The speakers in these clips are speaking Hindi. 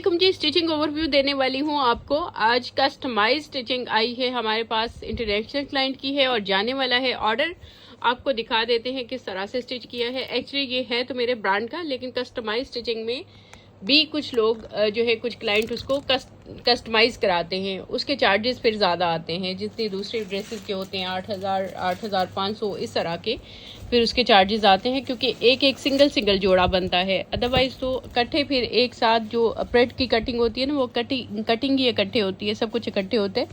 जी स्टिचिंग ओवरव्यू देने वाली हूँ आपको। आज कस्टमाइज स्टिचिंग आई है हमारे पास, इंटरनेशनल क्लाइंट की है और जाने वाला है ऑर्डर। आपको दिखा देते हैं किस तरह से स्टिच किया है। एक्चुअली ये है तो मेरे ब्रांड का, लेकिन कस्टमाइज स्टिचिंग में भी कुछ लोग जो है कुछ क्लाइंट उसको कस्टमाइज कराते हैं, उसके चार्जेस फिर ज़्यादा आते हैं। जितनी दूसरी ड्रेसेस के होते हैं 8,000 8,500 इस तरह के, फिर उसके चार्जेस आते हैं क्योंकि एक एक सिंगल जोड़ा बनता है। अदरवाइज तो इकट्ठे फिर एक साथ जो प्रेड की कटिंग होती है ना, वो कटिंग ही इकट्ठे होती है, सब कुछ इकट्ठे होते हैं,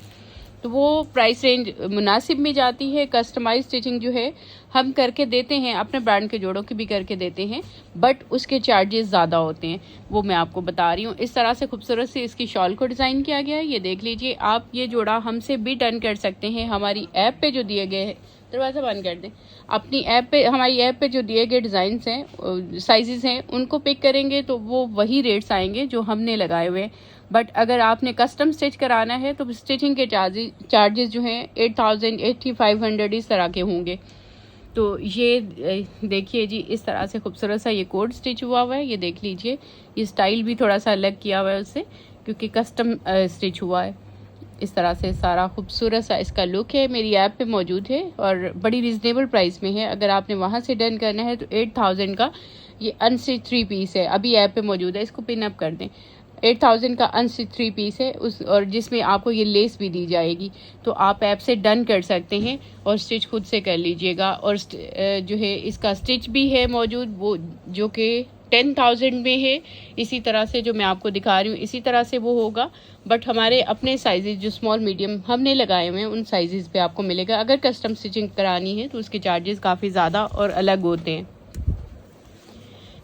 तो वो प्राइस रेंज मुनासिब में जाती है। कस्टमाइज स्टिचिंग जो है हम करके देते हैं, अपने ब्रांड के जोड़ों की भी करके देते हैं, बट उसके चार्जेस ज़्यादा होते हैं, वो मैं आपको बता रही हूँ। इस तरह से खूबसूरत से इसकी शॉल को डिज़ाइन किया गया है, ये देख लीजिए। आप ये जोड़ा हमसे भी डन कर सकते हैं। हमारी ऐप पे जो दिए गए हैं, दरवाज़ा बंद कर दें, अपनी ऐप पे, हमारी ऐप पे जो दिए गए डिज़ाइंस हैं, साइजेस हैं, उनको पिक करेंगे तो वो वही रेट्स आएंगे जो हमने लगाए हुए हैं। बट अगर आपने कस्टम स्टिच कराना है तो स्टिचिंग के चार्जेस जो हैं 8,000 8,500 इस तरह के होंगे। तो ये देखिए जी, इस तरह से खूबसूरत सा ये कोड स्टिच हुआ है, ये देख लीजिए। ये स्टाइल भी थोड़ा सा अलग किया हुआ है उससे, क्योंकि कस्टम स्टिच हुआ है। इस तरह से सारा खूबसूरत सा इसका लुक है। मेरी ऐप पे मौजूद है और बड़ी रिजनेबल प्राइस में है। अगर आपने वहाँ से डन करना है तो 8,000 का ये अनस्टिच 3 पीस है, अभी ऐप पे मौजूद है, इसको पिन अप कर दें। 8,000 का अनस्टिच 3 पीस है उस, और जिसमें आपको ये लेस भी दी जाएगी। तो आप ऐप से डन कर सकते हैं और स्टिच खुद से कर लीजिएगा। और जो है इसका स्टिच भी है मौजूद, वो जो कि 10,000 में है। इसी तरह से जो मैं आपको दिखा रही हूँ इसी तरह से वो होगा, बट हमारे अपने साइजेस जो स्मॉल मीडियम हमने लगाए हुए हैं उन साइजेस पे आपको मिलेगा। अगर कस्टम स्टिचिंग करानी है तो उसके चार्जेस काफ़ी ज़्यादा और अलग होते हैं।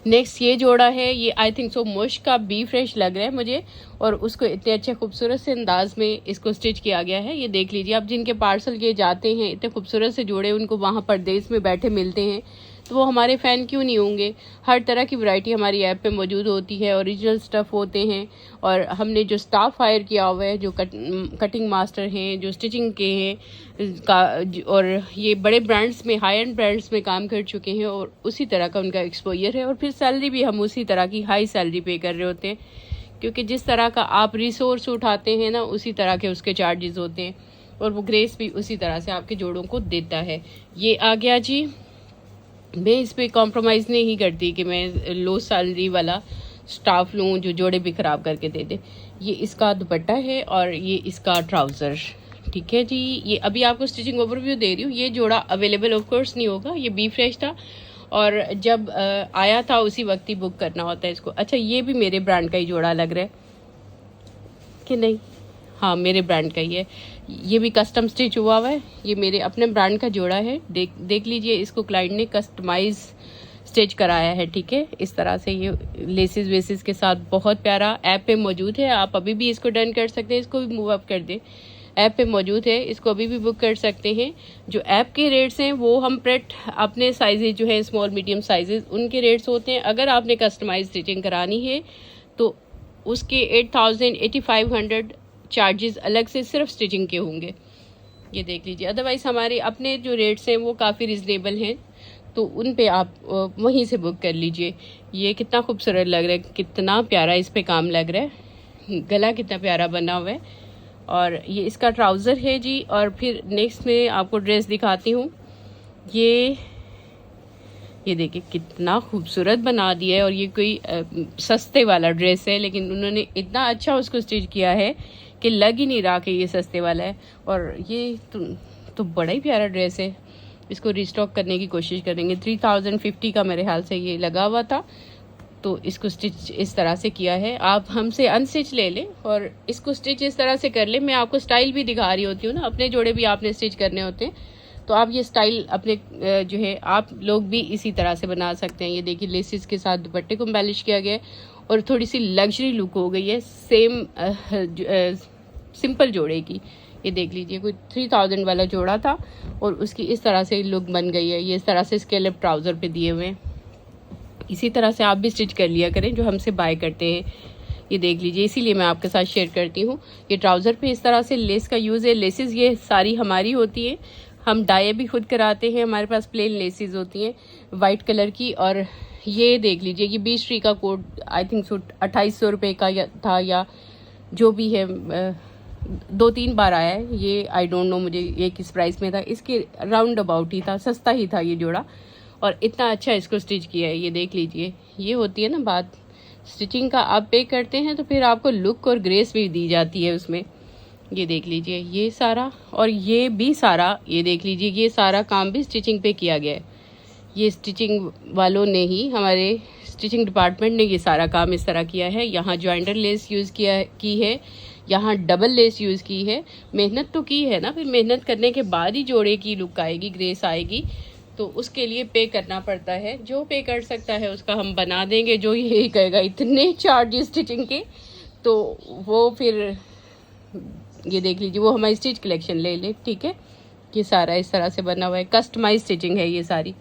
नेक्स्ट ये जोड़ा है, ये आई थिंक सो मुश्क का बी फ्रेश लग रहा है मुझे, और उसको इतने अच्छे खूबसूरत से अंदाज में इसको स्टिच किया गया है। ये देख लीजिए। आप जिनके पार्सल किए जाते हैं इतने खूबसूरत से जोड़े उनको वहाँ परदेश में बैठे मिलते हैं, तो वो हमारे फ़ैन क्यों नहीं होंगे। हर तरह की वैरायटी हमारी ऐप पे मौजूद होती है, ओरिजिनल स्टफ़ होते हैं। और हमने जो स्टाफ हायर किया हुआ है, जो कटिंग मास्टर हैं, जो स्टिचिंग के हैं और ये बड़े ब्रांड्स में, हाई एंड ब्रांड्स में काम कर चुके हैं, और उसी तरह का उनका एक्सपोजर है। और फिर सैलरी भी हम उसी तरह की हाई सैलरी पे कर रहे होते हैं, क्योंकि जिस तरह का आप रिसोर्स उठाते हैं ना, उसी तरह के उसके चार्जेस होते हैं, और वो ग्रेस भी उसी तरह से आपके जोड़ों को देता है। ये आ गया जी। मैं इस पर कॉम्प्रोमाइज़ नहीं करती कि मैं लो सैलरी वाला स्टाफ लूँ जो जोड़े भी ख़राब करके दे दे। ये इसका दुपट्टा है और ये इसका ट्राउज़र, ठीक है जी। ये अभी आपको स्टिचिंग ओवरव्यू दे रही हूँ। ये जोड़ा अवेलेबल ऑफ कोर्स नहीं होगा, ये बी फ्रेश था और जब आया था उसी वक्त ही बुक करना होता है इसको। अच्छा, ये भी मेरे ब्रांड का ही जोड़ा लग रहा है कि नहीं? हाँ, मेरे ब्रांड का ही है। ये भी कस्टम स्टिच हुआ है, ये मेरे अपने ब्रांड का जोड़ा है। देख लीजिए, इसको क्लाइंट ने कस्टमाइज स्टिच कराया है, ठीक है। इस तरह से ये लेसेस वेसेस के साथ बहुत प्यारा ऐप पे मौजूद है। आप अभी भी इसको डन कर सकते हैं, इसको भी मूव अप कर दें, ऐप पे मौजूद है, इसको अभी भी बुक कर सकते हैं। जो ऐप के रेट्स हैं वो हम प्रेट अपने साइजेज जो है स्मॉल मीडियम साइजेज उनके रेट्स होते हैं। अगर आपने कस्टमाइज स्टिचिंग करानी है तो उसके 8,000 8,500 चार्जेस अलग से सिर्फ स्टिचिंग के होंगे, ये देख लीजिए। अदरवाइज़ हमारे अपने जो रेट्स हैं वो काफ़ी रिजनेबल हैं, तो उन पे आप वहीं से बुक कर लीजिए। ये कितना खूबसूरत लग रहा है, कितना प्यारा इस पे काम लग रहा है, गला कितना प्यारा बना हुआ है। और ये इसका ट्राउज़र है जी। और फिर नेक्स्ट में आपको ड्रेस दिखाती हूँ। ये देखिए कितना खूबसूरत बना दिया है, और ये कोई सस्ते वाला ड्रेस है, लेकिन उन्होंने इतना अच्छा उसको स्टिच किया है कि लग ही नहीं रहा कि ये सस्ते वाला है। और ये तो बड़ा ही प्यारा ड्रेस है। इसको रिस्टॉक करने की कोशिश करेंगे। 3,050 का मेरे ख्याल से ये लगा हुआ था, तो इसको स्टिच इस तरह से किया है। आप हमसे अनस्टिच ले लें और इसको स्टिच इस तरह से कर लें। मैं आपको स्टाइल भी दिखा रही होती हूँ ना, अपने जोड़े भी आपने स्टिच करने होते हैं, तो आप ये स्टाइल अपने जो है आप लोग भी इसी तरह से बना सकते हैं। ये देखिए, लेसिस के साथ दुपट्टे को एम्बेलिश किया गया है और थोड़ी सी लग्जरी लुक हो गई है सेम सिंपल जोड़े की। ये देख लीजिए, कोई 3,000 वाला जोड़ा था और उसकी इस तरह से लुक बन गई है। ये इस तरह से स्केलप ट्राउज़र पे दिए हुए हैं। इसी तरह से आप भी स्टिच कर लिया करें जो हमसे बाय करते हैं। ये देख लीजिए, इसीलिए मैं आपके साथ शेयर करती हूँ। ये ट्राउज़र पे इस तरह से लेस का यूज़ है। लेसेस ये सारी हमारी होती है, हम डाई भी खुद कराते हैं। हमारे पास प्लेन लेसेस होती हैं वाइट कलर की, और ये देख लीजिए, ये 20 ट्री का कोट आई थिंक 2800 रुपये का था, या जो भी है। 2-3 बार आया है ये, आई डोंट नो मुझे ये किस प्राइस में था। इसके राउंड अबाउट ही था, सस्ता ही था ये जोड़ा, और इतना अच्छा इसको स्टिच किया है। ये देख लीजिए, ये होती है ना बात स्टिचिंग का, आप पे करते हैं तो फिर आपको लुक और ग्रेस भी दी जाती है उसमें। ये देख लीजिए, ये सारा और ये भी सारा, ये देख लीजिए, ये सारा काम भी स्टिचिंग पे किया गया है। ये स्टिचिंग वालों ने ही, हमारे स्टिचिंग डिपार्टमेंट ने ये सारा काम इस तरह किया है। यहाँ जॉइंटर लेस यूज़ की है, यहाँ डबल लेस यूज़ की है। मेहनत तो की है ना, फिर मेहनत करने के बाद ही जोड़े की लुक आएगी, ग्रेस आएगी, तो उसके लिए पे करना पड़ता है। जो पे कर सकता है उसका हम बना देंगे, जो यही कहेगा इतने चार्जेस स्टिचिंग के, तो वो फिर ये देख लीजिए, वो हमारी स्टिच कलेक्शन ले ले, ठीक है। ये सारा इस तरह से बना हुआ है, कस्टमाइज स्टिचिंग है ये सारी।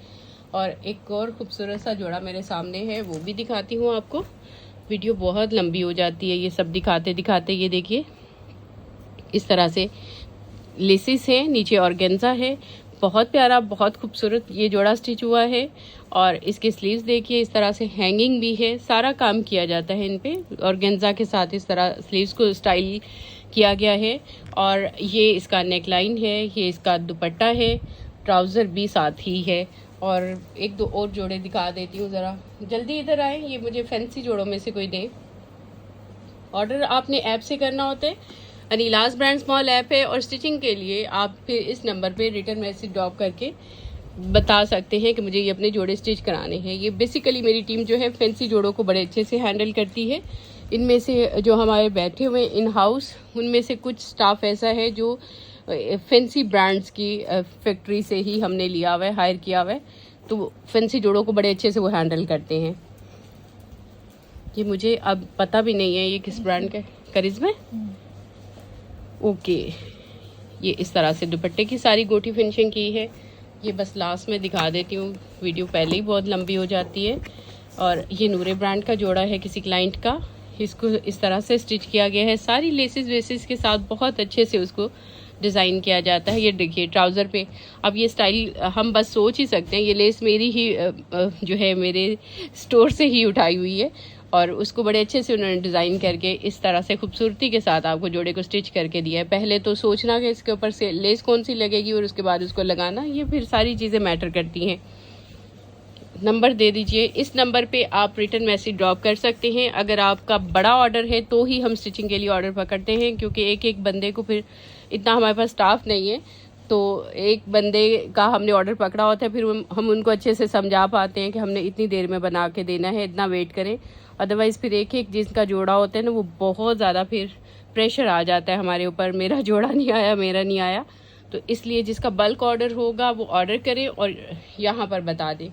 और एक और खूबसूरत सा जोड़ा मेरे सामने है, वो भी दिखाती हूँ आपको। वीडियो बहुत लंबी हो जाती है ये सब दिखाते दिखाते। ये देखिए, इस तरह से लेसिस है, नीचे ऑर्गेन्जा है, बहुत प्यारा, बहुत खूबसूरत ये जोड़ा स्टिच हुआ है। और इसके स्लीव्स देखिए, इस तरह से हैंगिंग भी है, सारा काम किया जाता है इन पे। ऑर्गेन्जा के साथ इस तरह स्लीव्स को स्टाइल किया गया है। और ये इसका नेक लाइन है, ये इसका दुपट्टा है, ट्राउज़र भी साथ ही है। और एक दो और जोड़े दिखा देती हूँ, ज़रा जल्दी इधर आए, ये मुझे फैंसी जोड़ों में से कोई दे। ऑर्डर आपने ऐप से करना होता है, अनीलाज ब्रांड स्मॉल ऐप है, और स्टिचिंग के लिए आप फिर इस नंबर पे रिटर्न मैसेज ड्रॉप करके बता सकते हैं कि मुझे ये अपने जोड़े स्टिच कराने हैं। ये बेसिकली मेरी टीम जो है फैंसी जोड़ों को बड़े अच्छे से हैंडल करती है। इनमें से जो हमारे बैठे हुए इन हाउस, उनमें से कुछ स्टाफ ऐसा है जो फैंसी ब्रांड्स की फैक्ट्री से ही हमने लिया हुआ है, हायर किया हुआ है, तो फैंसी जोड़ों को बड़े अच्छे से वो हैंडल करते हैं। ये मुझे अब पता भी नहीं है ये किस ब्रांड का, करिश्मा, ओके। ये इस तरह से दुपट्टे की सारी गोटी फिनिशिंग की है। ये बस लास्ट में दिखा देती हूँ, वीडियो पहले ही बहुत लंबी हो जाती है। और ये नूरे ब्रांड का जोड़ा है किसी क्लाइंट का, इसको इस तरह से स्टिच किया गया है, सारी लेसेस वेसेस के साथ बहुत अच्छे से उसको डिज़ाइन किया जाता है। ये देखिए ट्राउज़र पे, अब ये स्टाइल हम बस सोच ही सकते हैं, ये लेस मेरी ही जो है मेरे स्टोर से ही उठाई हुई है, और उसको बड़े अच्छे से उन्होंने डिज़ाइन करके इस तरह से खूबसूरती के साथ आपको जोड़े को स्टिच करके दिया है। पहले तो सोचना कि इसके ऊपर से लेस कौन सी लगेगी और उसके बाद उसको लगाना, ये फिर सारी चीज़ें मैटर करती हैं। नंबर दे दीजिए, इस नंबर पे आप रिटर्न मैसेज ड्रॉप कर सकते हैं। अगर आपका बड़ा ऑर्डर है तो ही हम स्टिचिंग के लिए ऑर्डर पकड़ते हैं, क्योंकि एक एक बंदे को फिर इतना हमारे पास स्टाफ नहीं है, तो एक बंदे का हमने ऑर्डर पकड़ा होता है, फिर हम उनको अच्छे से समझा पाते हैं कि हमने इतनी देर में बना के देना है, इतना वेट करें। अदरवाइज़ फिर एक एक जिसका जोड़ा होता है ना, वो बहुत ज़्यादा फिर प्रेशर आ जाता है हमारे ऊपर, मेरा जोड़ा नहीं आया, मेरा नहीं आया। तो इसलिए जिसका बल्क ऑर्डर होगा वो ऑर्डर करें और यहाँ पर बता दें।